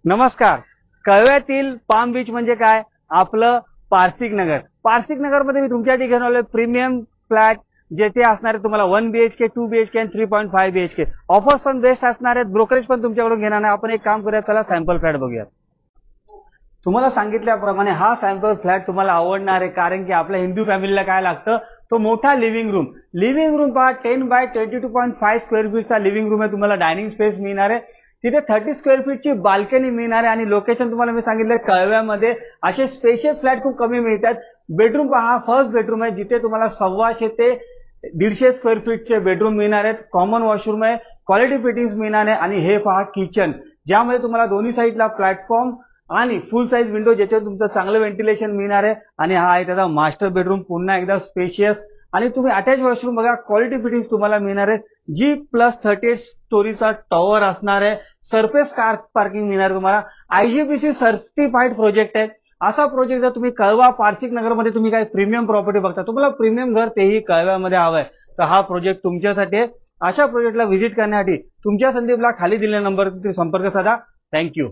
नमस्कार. कळव्यातील palm beach म्हणजे काय? आपलं पारसिक नगर. पारसिक नगर मध्ये मी तुमच्यासाठी घेऊन आलोय प्रीमियम फ्लॅट, जेथे असणारे तुम्हाला 1 BHK 2 BHK आणि 3.5 BHK. ऑफर्स पण बेस्ट असणार आहेत, ब्रोकरेज पण तुमच्याकडून घेणार नाही. आपण एक काम करूया, चला सॅम्पल फ्लॅट बघूया. तुम्हाला सांगितल्याप्रमाणे हा सॅम्पल फ्लॅट तुम्हाला आवडणार आहे, कारण की आपल्या हिंदू फॅमिलीला काय लागतं, तो मोठा लिव्हिंग रूम पहा. 10 बाय 22.5 स्क्वेअर फीटचा लिव्हिंग रूम आहे. तुम्हाला डायनिंग स्पेस मिळणार आहे. तिथे 30 स्क्वेअर फीटची बाल्कनी मिळणार आहे आणि लोकेशन तुम्हाला मी सांगितलं कळव्यामध्ये असे स्पेशियस फ्लॅट खूप कमी मिळतात. बेडरूम पहा, फर्स्ट बेडरूम आहे, जिथे तुम्हाला 125 ते 150 स्क्वेअर फीटचे बेडरूम मिळणार आहेत. कॉमन वॉशरूम आहे, क्वालिटी फिटिंग्स मिळणार आहे. आणि हे पहा किचन, ज्यामध्ये तुम्हाला दोन्ही साईडला प्लॅटफॉर्म आणि फुल साईज विंडो, ज्याच्यावर तुमचं चांगलं व्हेंटिलेशन मिळणार आहे. आणि हा आहे त्याचा मास्टर बेडरूम, पुन्हा एकदा स्पेशियस. आणि तुम्ही अटॅच वॉशरूम बघा, क्वालिटी फिटिंग्स तुम्हाला मिळणार आहे. G+38 स्टोरीचा टॉवर असणार आहे. सरफेस कार पार्किंग मिळणार तुम्हाला. IGBC सर्टिफाईड प्रोजेक्ट आहे. असा प्रोजेक्ट जर तुम्ही कळवा पारसिक नगरमध्ये तुम्ही काही प्रीमियम प्रॉपर्टी बघता, तुम्हाला प्रीमियम घर तेही कळव्यामध्ये हवंय, तर हा प्रोजेक्ट तुमच्यासाठी आहे. अशा प्रोजेक्टला व्हिजिट करण्यासाठी तुमच्या संदीपला खाली दिलेल्या नंबरवर संपर्क साधा. थँक्यू.